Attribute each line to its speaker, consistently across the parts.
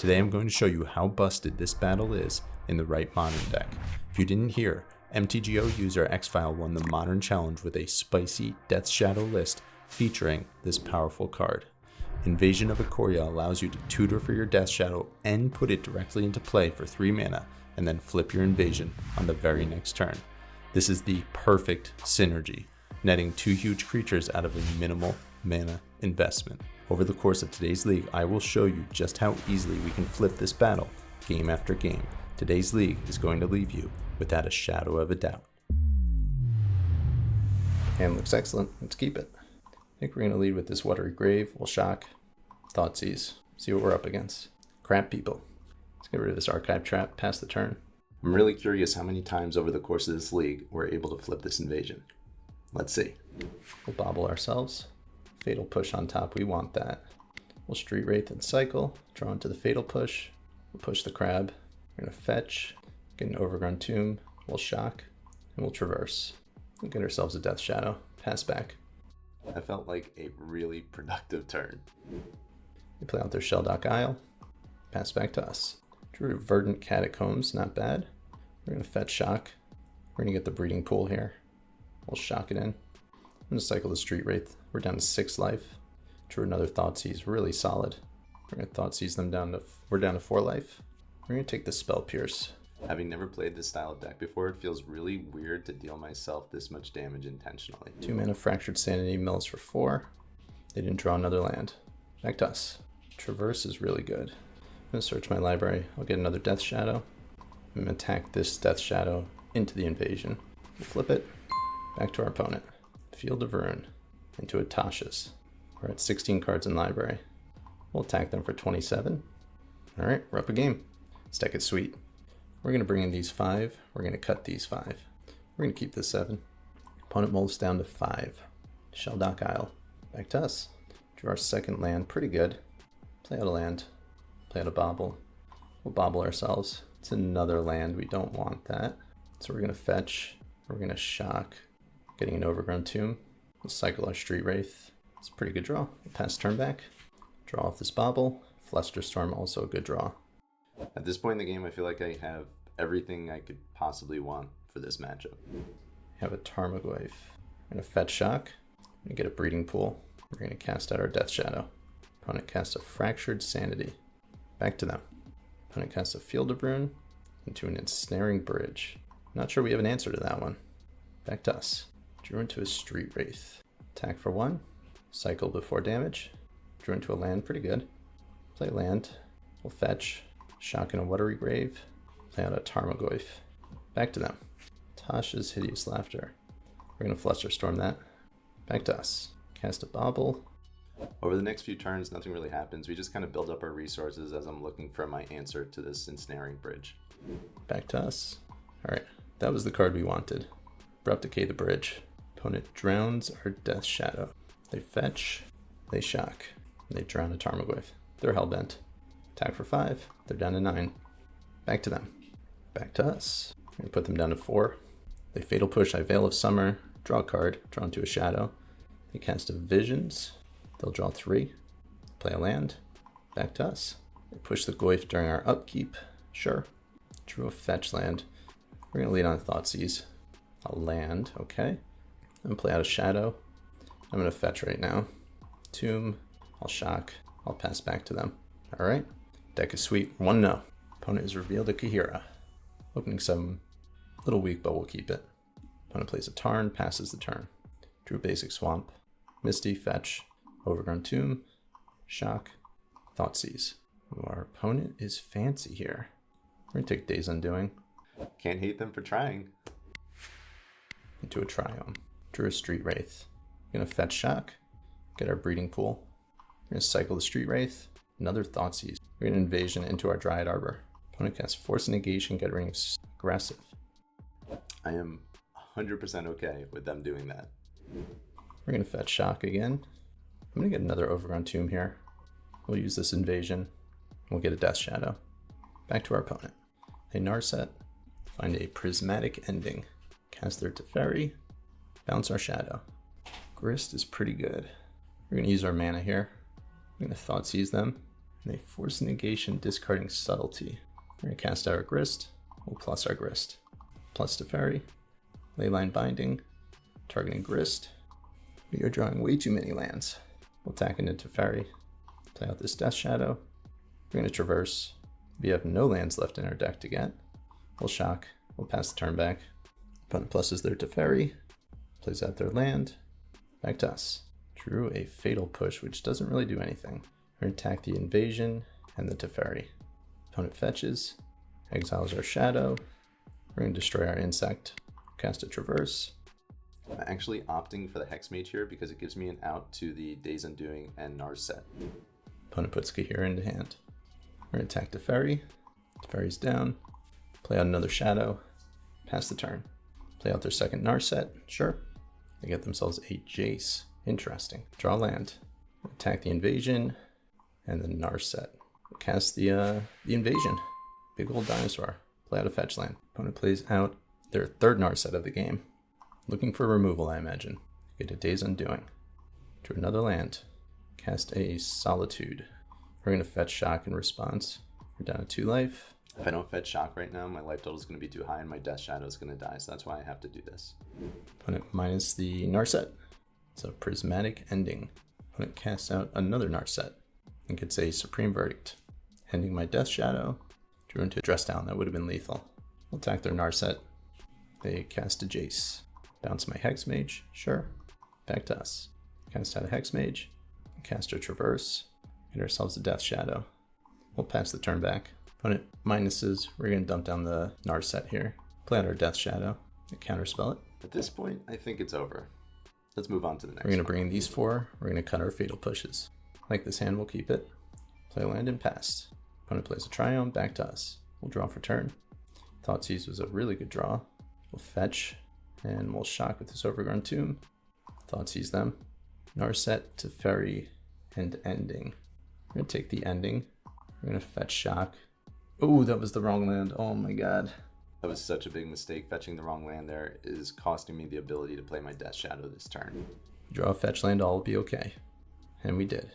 Speaker 1: Today I'm going to show you how busted this battle is in the right modern deck. If you didn't hear, MTGO user Xfile won the modern challenge with a spicy Death Shadow list featuring this powerful card. Invasion of Ikoria allows you to tutor for your Death Shadow and put it directly into play for 3 mana, and then flip your invasion on the very next turn. This is the perfect synergy, netting 2 huge creatures out of a minimal mana investment. Over the course of today's league, I will show you just how easily we can flip this battle game after game. Today's league is going to leave you without a shadow of a doubt. Hand looks excellent, let's keep it. I think we're going to lead with this Watery Grave. We'll shock, Thoughtseize, see what we're up against. Crap people. Let's get rid of this Archive Trap, pass the turn. I'm really curious how many times over the course of this league we're able to flip this invasion. Let's see. We'll bobble ourselves. Fatal Push on top, we want that. We'll Street Wraith and cycle, draw into the Fatal Push. We'll push the crab. We're going to fetch, get an Overgrown Tomb. We'll shock, and we'll traverse. We'll get ourselves a Death Shadow, pass back. That felt like a really productive turn. They play out their Shelldock Isle, pass back to us. Drew Verdant Catacombs, not bad. We're going to fetch shock. We're going to get the Breeding Pool here. We'll shock it in. I'm going to cycle the Street Wraith. We're down to 6 life. Drew another Thoughtseize, really solid. We're going to Thoughtseize them down to, we're down to 4 life. We're going to take the Spell Pierce. Having never played this style of deck before, it feels really weird to deal myself this much damage intentionally. 2 mana Fractured Sanity mills for 4. They didn't draw another land. Back to us. Traverse is really good. I'm going to search my library. I'll get another Death Shadow. I'm going to attack this Death Shadow into the invasion. We'll flip it. Back to our opponent. Field of Ruin. Into a Tasha's. We're at 16 cards in library. We'll attack them for 27. Alright, we're up a game. This deck is sweet. We're going to bring in these 5. We're going to cut these 5. We're going to keep this 7. Opponent molds down to 5. Shelldock Isle. Back to us. Drew our second land. Pretty good. Play out a land. Play out a bobble. We'll bobble ourselves. It's another land. We don't want that. So we're going to fetch. We're going to shock. Getting an Overgrown Tomb. We'll cycle our Street Wraith. It's a pretty good draw. We'll pass turn back. Draw off this bobble. Flusterstorm, also a good draw. At this point in the game, I feel like I have everything I could possibly want for this matchup. We have a Tarmogoyf. We're going to fetch shock. We're going to get a Breeding Pool. We're going to cast out our Death Shadow. Opponent casts a Fractured Sanity. Back to them. Opponent casts a Field of Ruin into an Ensnaring Bridge. Not sure we have an answer to that one. Back to us. Drew into a Street Wraith. Attack for 1. Cycle before damage. Drew into a land, pretty good. Play land. We'll fetch. Shock in a Watery Grave. Play out a Tarmogoyf. Back to them. Tasha's Hideous Laughter. We're going to Flusterstorm that. Back to us. Cast a Bobble. Over the next few turns, nothing really happens. We just kind of build up our resources as I'm looking for my answer to this Ensnaring Bridge. Back to us. Alright, that was the card we wanted. Abrupt Decay the Bridge. Opponent drowns our Death Shadow. They fetch, they shock, and they drown a Tarmogoyf. They're hellbent. Attack for 5, they're down to 9. Back to them. Back to us. We're going to put them down to 4. They Fatal Push, I Veil of Summer, draw a card, draw into a shadow. They cast a Visions, they'll draw 3. Play a land. Back to us. They push the Goyf during our upkeep, sure. Drew a fetch land. We're going to lead on Thoughtseize. A land, okay. And play out a shadow. I'm going to fetch right now. Tomb, I'll shock, I'll pass back to them. Alright, deck is sweet. 1-0. Opponent has revealed a Kahira. Opening 7, little weak, but we'll keep it. Opponent plays a Tarn, passes the turn. Drew basic Swamp. Misty, fetch, Overgrown Tomb, shock, Thoughtseize. Ooh, our opponent is fancy here. We're going to take Days Undoing. Can't hate them for trying. Into a Triome. Drew a Street Wraith. Gonna fetch shock. Get our Breeding Pool. We're gonna cycle the Street Wraith. Another Thoughtseize. We're gonna Invasion into our Dryad Arbor. Opponent casts Force Negation, get ring aggressive. I am 100% okay with them doing that. We're gonna fetch shock again. I'm gonna get another Overgrown Tomb here. We'll use this Invasion. We'll get a Death Shadow. Back to our opponent. A Narset. Find a Prismatic Ending. Cast their Teferi. Bounce our Shadow. Grist is pretty good. We're going to use our mana here. We're going to Thoughtseize them. And they force negation, discarding Subtlety. We're going to cast our Grist. We'll plus our Grist. Plus Teferi. Leyline Binding. Targeting Grist. We are drawing way too many lands. We'll attack into Teferi. Play out this Death Shadow. We're going to traverse. We have no lands left in our deck to get. We'll shock. We'll pass the turn back. Opponent pluses their Teferi. Plays out their land. Back to us. Drew a Fatal Push, which doesn't really do anything. We're going to attack the Invasion and the Teferi. Opponent fetches. Exiles our Shadow. We're going to destroy our Insect. Cast a Traverse. I'm actually opting for the Hexmage here because it gives me an out to the Days Undoing and Narset. Opponent puts Kahira into hand. We're going to attack Teferi. Teferi's down. Play out another Shadow. Pass the turn. Play out their second Narset. Sure. They get themselves a Jace. Interesting. Draw land. Attack the Invasion and the Narset. Cast the Invasion. Big old dinosaur. Play out a fetch land. Opponent plays out their third Narset of the game. Looking for removal, I imagine. Get a Days Undoing. Drew another land. Cast a Solitude. We're going to fetch Shock in response. We're down to 2 life. If I don't fetch Shock right now, my life total is going to be too high and my Death Shadow is going to die, so that's why I have to do this. Opponent minus the Narset. It's a Prismatic Ending. Opponent casts out another Narset and gets a Supreme Verdict. Ending my Death Shadow. Drew into a Dress Down. That would have been lethal. We'll attack their Narset. They cast a Jace. Bounce my Hexmage. Sure. Back to us. Cast out a Hexmage. Cast a Traverse. Get ourselves a Death Shadow. We'll pass the turn back. Opponent minuses. We're going to dump down the Narset here. Play out our Death Shadow. And counterspell it. At this point, I think it's over. Let's move on to the next. We're going to bring in these 4. We're going to cut our Fatal Pushes. Like this hand, we'll keep it. Play land and pass. Opponent plays a Triumph. Back to us. We'll draw for turn. Thoughtseize was a really good draw. We'll fetch. And we'll shock with this Overgrown Tomb. Thoughtseize them. Narset, Teferi, and Ending. We're going to take the Ending. We're going to fetch Shock. Oh, that was the wrong land. Oh my god. That was such a big mistake. Fetching the wrong land there is costing me the ability to play my Death Shadow this turn. Draw a fetch land, all will be okay. And we did.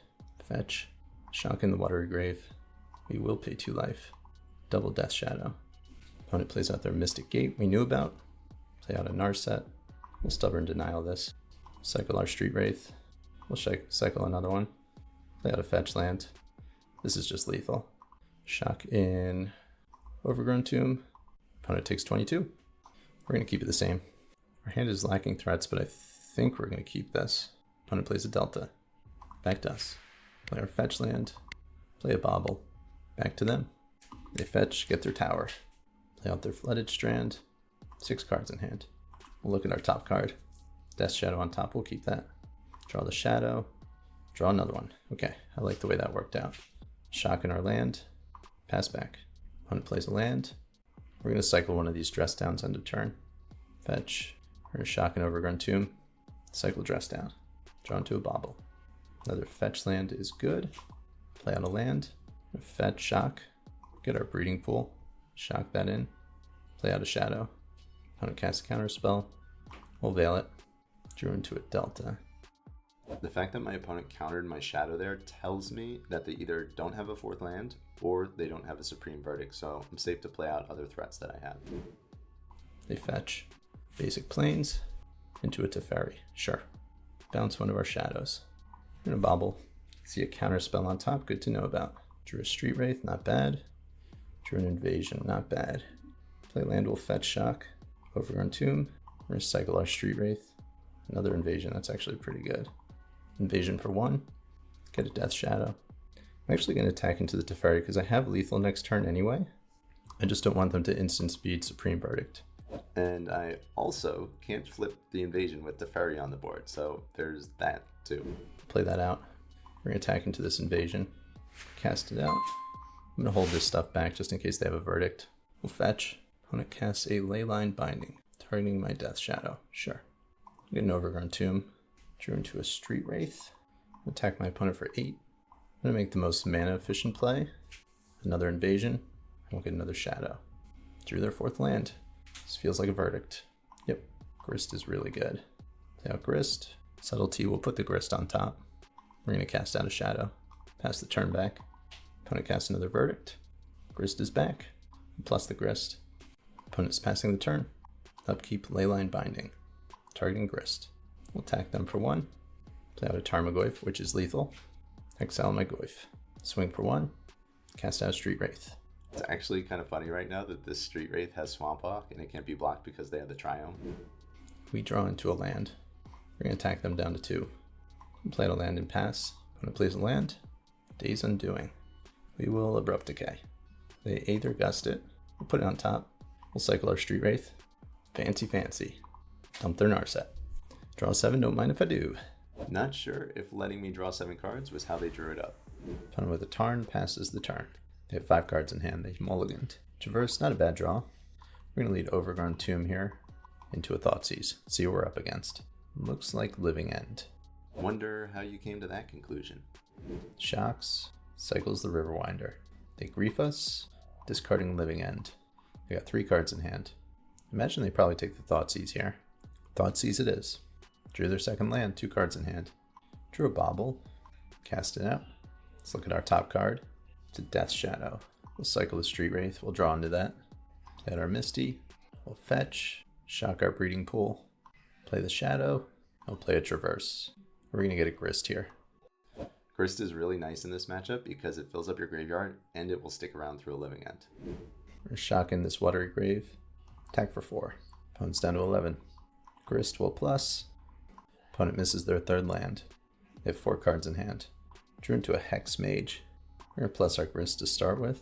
Speaker 1: Fetch. Shock in the Watery Grave. We will pay 2 life. Double Death Shadow. Opponent plays out their Mystic Gate we knew about. Play out a Narset. We'll Stubborn Denial this. Cycle our Street Wraith. We'll cycle another one. Play out a fetch land. This is just lethal. Shock in Overgrown Tomb. Opponent takes 22. We're going to keep it the same. Our hand is lacking threats, but I think we're going to keep this. Opponent plays a Delta. Back to us. Play our fetch land. Play a Bauble. Back to them. They fetch, get their tower. Play out their Flooded Strand. 6 cards in hand. We'll look at our top card. Death Shadow on top, we'll keep that. Draw the Shadow. Draw another one. Okay, I like the way that worked out. Shock in our land. Pass back. Opponent plays a land. We're going to cycle one of these Dress Downs end of turn. Fetch. We're going to shock an Overgrown Tomb. Cycle Dress Down. Draw into a Bauble. Another fetch land is good. Play out a land. Fetch, shock. Get our Breeding Pool. Shock that in. Play out a Shadow. Opponent casts a counter spell. We'll veil it. Drew into a Delta. The fact that my opponent countered my Shadow there tells me that they either don't have a 4th land or they don't have a Supreme Verdict, so I'm safe to play out other threats that I have. They fetch basic plains into a Teferi. Sure. Bounce one of our Shadows. We're gonna Bauble. See a counter spell on top, good to know about. Drew a Street Wraith, not bad. Drew an Invasion, not bad. Play land, will fetch Shock. Overgrown Tomb. We're gonna cycle our Street Wraith. Another Invasion, that's actually pretty good. Invasion for 1. Get a Death Shadow. I'm actually gonna attack into the Teferi because I have lethal next turn anyway. I just don't want them to instant speed Supreme Verdict. And I also can't flip the Invasion with Teferi on the board, so there's that too. Play that out. We're gonna attack into this Invasion. Cast it out. I'm gonna hold this stuff back just in case they have a verdict. We'll fetch. Opponent casts a Leyline Binding, targeting my Death Shadow. Sure. Get an Overgrown Tomb. Drew into a Street Wraith. Attack my opponent for 8. I'm gonna make the most mana efficient play. Another Invasion. And we'll get another Shadow. Drew their 4th land. This feels like a verdict. Yep. Grist is really good. Play out Grist. Subtlety will put the Grist on top. We're gonna cast out a Shadow. Pass the turn back. Opponent casts another Verdict. Grist is back. Plus the Grist. Opponent's passing the turn. Upkeep Leyline Binding. Targeting Grist. We'll attack them for 1. Play out a Tarmogoyf, which is lethal. Exile my Goyf. Swing for 1. Cast out Street Wraith.
Speaker 2: It's actually kind of funny right now that this Street Wraith has Swamp Walk and it can't be blocked because they have the Triome.
Speaker 1: We draw into a land. We're going to attack them down to 2. Play out a land and pass. Opponent plays a land. Days Undoing. We will Abrupt Decay. They Aether Gust it. We'll put it on top. We'll cycle our Street Wraith. Fancy. Dump their Narset. Draw 7, don't mind if I do.
Speaker 2: Not sure if letting me draw 7 cards was how they drew it up.
Speaker 1: Opponent with a Tarn passes the turn. They have 5 cards in hand. They mulliganed. Traverse, not a bad draw. We're going to lead Overgrown Tomb here into a Thoughtseize. See what we're up against. Looks like Living End.
Speaker 2: Wonder how you came to that conclusion.
Speaker 1: Shocks, cycles the Riverwinder. They grief us, discarding Living End. They got 3 cards in hand. Imagine they probably take the Thoughtseize here. Thoughtseize it is. Drew their second land, 2 cards in hand. Drew a Bauble, cast it out. Let's look at our top card. It's a Death Shadow. We'll cycle the Street Wraith, we'll draw into that. Play out our Misty, we'll fetch, shock our Breeding Pool, play the Shadow, we'll play a Traverse. We're gonna get a Grist here.
Speaker 2: Grist is really nice in this matchup because it fills up your graveyard and it will stick around through a Living End.
Speaker 1: We're shocking this Watery Grave. Attack for 4. Opponent's down to 11. Grist will plus. Opponent misses their 3rd land. They have 4 cards in hand. Drew into a Hex Mage. We're going to plus our Grist to start with.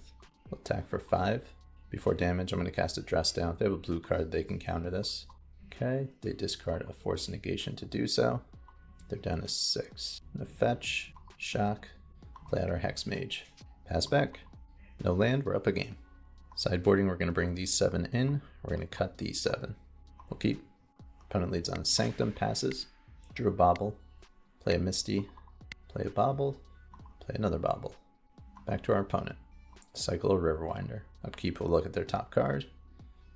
Speaker 1: We'll attack for 5. Before damage, I'm going to cast a Dress Down. If they have a blue card, they can counter this. Okay, they discard a Force Negation to do so. They're down to 6. I'm going to fetch, shock, play out our Hex Mage. Pass back. No land, we're up a game. Sideboarding, we're going to bring these 7 in. We're going to cut these 7. We'll keep. Opponent leads on a Sanctum, passes. Drew a Bauble. Play a Misty. Play a Bauble. Play another Bauble. Back to our opponent. Cycle a Riverwinder. Upkeep, we'll look at their top card.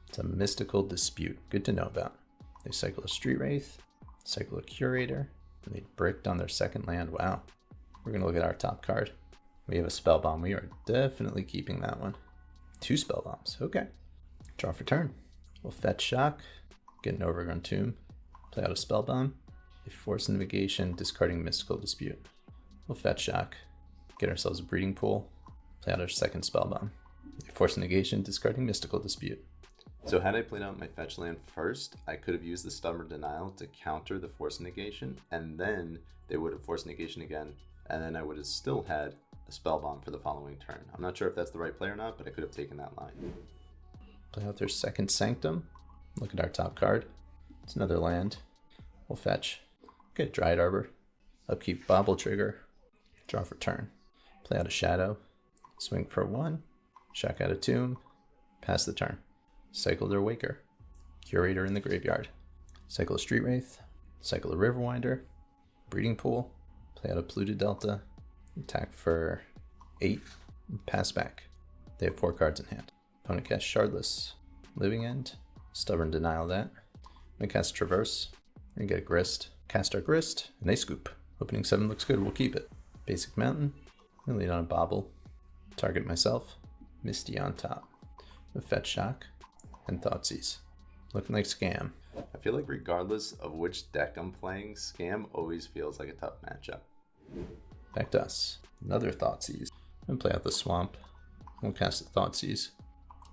Speaker 1: It's a Mystical Dispute. Good to know about. They cycle a Street Wraith. Cycle a Curator. And they bricked on their second land. Wow. We're going to look at our top card. We have a Spellbomb. We are definitely keeping that one. 2 Spellbombs. Okay. Draw for turn. We'll fetch shock. Get an Overgrown Tomb. Play out a Spellbomb. A Force Negation, discarding Mystical Dispute. We'll fetch shock. Get ourselves a Breeding Pool. Play out our second Spellbomb. A Force Negation, discarding Mystical Dispute.
Speaker 2: So had I played out my fetch land first, I could have used the Stubborn Denial to counter the Force Negation, and then they would have Force Negation again, and then I would have still had a Spellbomb for the following turn. I'm not sure if that's the right play or not, but I could have taken that line.
Speaker 1: Play out their second Sanctum. Look at our top card. It's another land. We'll fetch. Get Dryad Arbor. Upkeep Bauble trigger. Draw for turn. Play out a Shadow. Swing for 1. Shock out a Tomb. Pass the turn. Cycle their Waker. Curator in the graveyard. Cycle a Street Wraith. Cycle a Riverwinder. Breeding Pool. Play out a Polluted Delta. Attack for 8. Pass back. They have 4 cards in hand. Opponent casts Shardless. Living End. Stubborn Denial that. I'm going to cast Traverse. We're going to get a Grist. Cast our Grist, and they scoop. Opening 7 looks good, we'll keep it. Basic Mountain. I'm going to lead on a Bauble. Target myself. Misty on top. A Fetch Shock. And Thoughtseize. Looking like Scam.
Speaker 2: I feel like regardless of which deck I'm playing, Scam always feels like a tough matchup.
Speaker 1: Back to us. Another Thoughtseize. I'm going to play out the Swamp. We'll cast the Thoughtseize.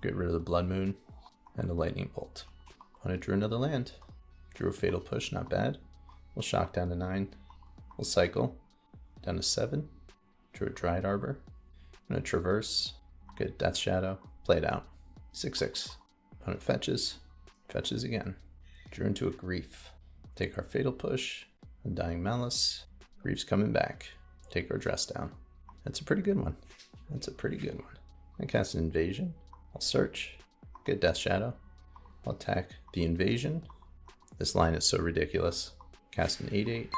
Speaker 1: Get rid of the Blood Moon. And a Lightning Bolt. Opponent drew another land. Drew a Fatal Push, not bad. We'll shock down to 9. We'll cycle. Down to 7. Drew a Dryad Arbor. I'm going to Traverse. Get a Death Shadow. Play it out. 6/6. Opponent fetches. Fetches again. Drew into a Grief. Take our Fatal Push. Undying Malice. Grief's coming back. Take our Dress Down. That's a pretty good one. That's a pretty good one. I cast an Invasion. I'll search. Get Death Shadow. I'll attack the Invasion. This line is so ridiculous. Cast an 8/8.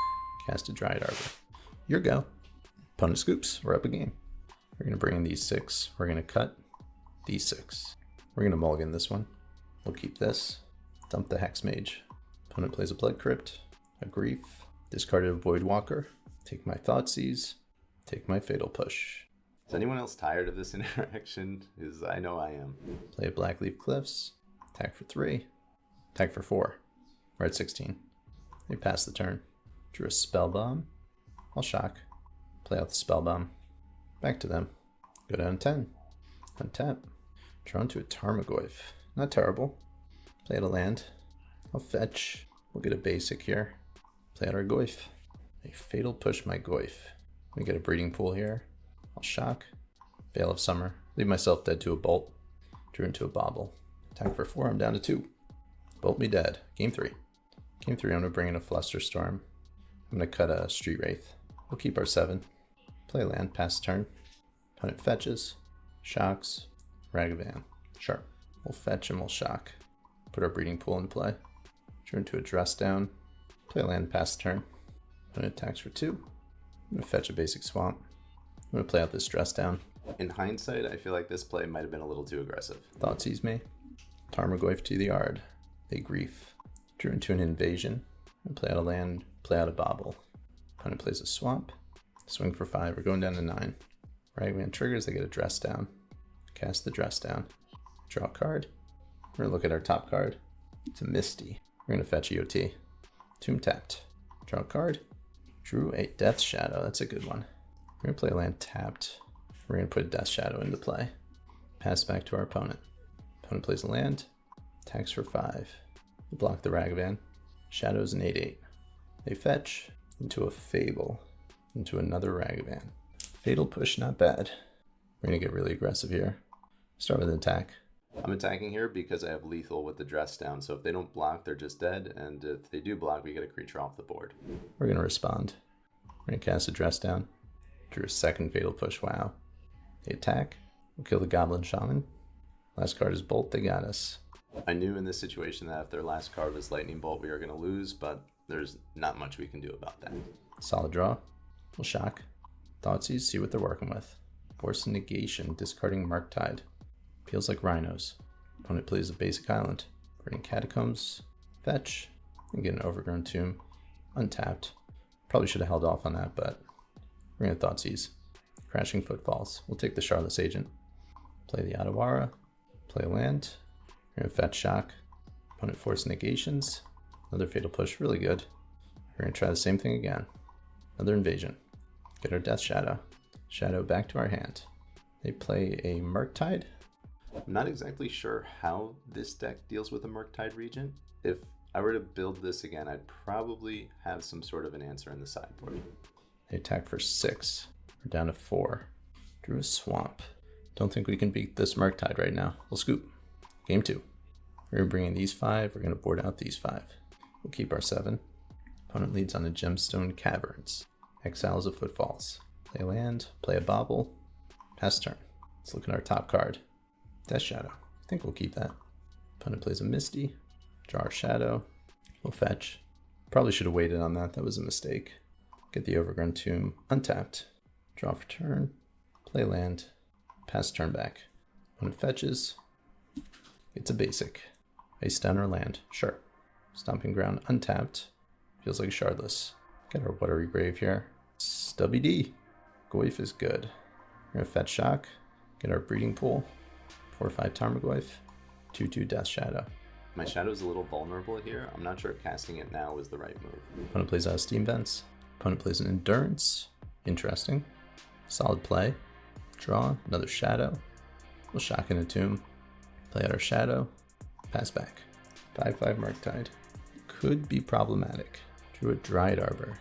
Speaker 1: Cast a Dryad Arbor. Your go. Opponent scoops. We're up a game. We're going to bring in these 6. We're going to cut these 6. We're going to mulligan this one. We'll keep this. Dump the Hex Mage. Opponent plays a Blood Crypt. A Grief. Discarded a Voidwalker. Take my Thoughtseize. Take my Fatal Push.
Speaker 2: Is anyone else tired of this interaction? Because I know I am.
Speaker 1: Play a Blackleaf Cliffs. Attack for 3. Attack for 4. We're at 16. They pass the turn. Drew a Spellbomb. I'll shock. Play out the Spellbomb. Back to them. Go down 10. Untap. Draw into a Tarmogoyf. Not terrible. Play out a land. I'll fetch. We'll get a basic here. Play out our Goyf. A Fatal Push my Goyf. We get a Breeding Pool here. I'll shock. Veil of Summer. Leave myself dead to a Bolt. Drew into a Bobble. Attack for 4. I'm down to 2. Bolt me dead. Game 3. Game 3, I'm going to bring in a Flusterstorm. I'm going to cut a Street Wraith. We'll keep our 7. Play land, pass turn. Opponent fetches. Shocks. Ragavan. Sharp. We'll fetch and we'll shock. Put our Breeding Pool in play. Drew into a Dress Down. Play land, pass turn. Opponent attacks for 2. I'm going to fetch a basic Swamp. I'm going to play out this Dress Down.
Speaker 2: In hindsight, I feel like this play might have been a little too aggressive.
Speaker 1: Thoughtseize me. Tarmogoyf to the yard. They grief. Drew into an Invasion. And play out a land, play out a Bobble. Opponent plays a Swamp. Swing for 5. We're going down to 9. Ragavan triggers, they get a Dress Down. Cast the Dress Down. Draw a card. We're going to look at our top card. It's a Misty. We're going to fetch EOT. Tomb tapped. Draw a card. Drew a Death Shadow. That's a good one. We're going to play land tapped. We're going to put Death Shadow into play. Pass back to our opponent. Opponent plays a land. Attacks for 5. We block the Ragavan. Shadow's an 8/8. They fetch into a Fable. Into another Ragavan. Fatal Push, not bad. We're going to get really aggressive here. Start with an attack.
Speaker 2: I'm attacking here because I have lethal with the Dress Down, so if they don't block, they're just dead, and if they do block, we get a creature off the board.
Speaker 1: We're going to respond. We're going to cast a Dress Down. Drew a second Fatal Push, wow. They attack. We'll kill the Goblin Shaman. Last card is Bolt, they got us.
Speaker 2: I knew in this situation that if their last card was Lightning Bolt, we were going to lose, but there's not much we can do about that.
Speaker 1: Solid draw. We'll shock. Thoughtseize, see what they're working with. Force negation, discarding Murktide. Feels like Rhinos. Opponent plays a basic island. Bring Catacombs, fetch, and get an Overgrown Tomb. Untapped. Probably should have held off on that, but we're going to Thoughtseize. Crashing Footfalls. We'll take the Charlotte's Agent. Play the Otawara. Play land. We're going to fetch shock. Opponent force negations. Another Fatal Push, really good. We're going to try the same thing again. Another invasion. Get our Death Shadow. Shadow back to our hand. They play a Murktide.
Speaker 2: I'm not exactly sure how this deck deals with a Murktide Regent. If I were to build this again, I'd probably have some sort of an answer in the sideboard.
Speaker 1: They attack for 6. We're down to 4. Drew a Swamp. Don't think we can beat this Murktide right now. We'll scoop. Game 2. We're going to bring in these 5. We're going to board out these 5. We'll keep our 7. Opponent leads on a Gemstone Caverns. Exiles of Footfalls. Play land, play a Bobble. Pass turn. Let's look at our top card. Death Shadow. I think we'll keep that. Opponent plays a Misty. Draw our Shadow. We'll fetch. Probably should have waited on that. That was a mistake. Get the Overgrown Tomb untapped. Draw for turn. Play land. Pass turn back. Opponent fetches. It's a basic. Face down or land. Sure. Stomping Ground untapped. Feels like a Shardless. Get our Watery Grave here. Stubby D. Goyf is good. We're going to fetch shock. Get our Breeding Pool. 4/5 Tarmogoyf. 2/2 Death Shadow.
Speaker 2: My Shadow's a little vulnerable here. I'm not sure if casting it now was the right move.
Speaker 1: Opponent plays out of Steam Vents. Opponent plays an Endurance. Interesting. Solid play. Draw. Another Shadow. We'll shock in a Tomb. Play out our Shadow. Pass back. 5/5 Murktide. Could be problematic. Drew a Dryad Arbor.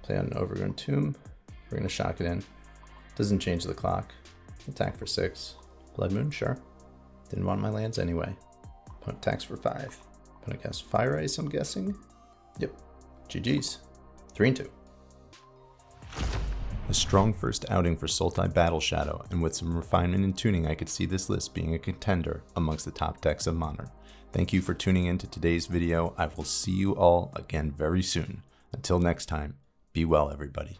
Speaker 1: Play out an Overgrown Tomb. We're going to shock it in. Doesn't change the clock. Attack for 6. Blood Moon, sure. Didn't want my lands anyway. Opponent attacks for 5. Opponent casts Fire Ice, I'm guessing. Yep. GG's. 3-2. A strong first outing for Sultai Battle Shadow, and with some refinement and tuning, I could see this list being a contender amongst the top decks of Modern. Thank you for tuning in to today's video. I will see you all again very soon. Until next time, be well, everybody.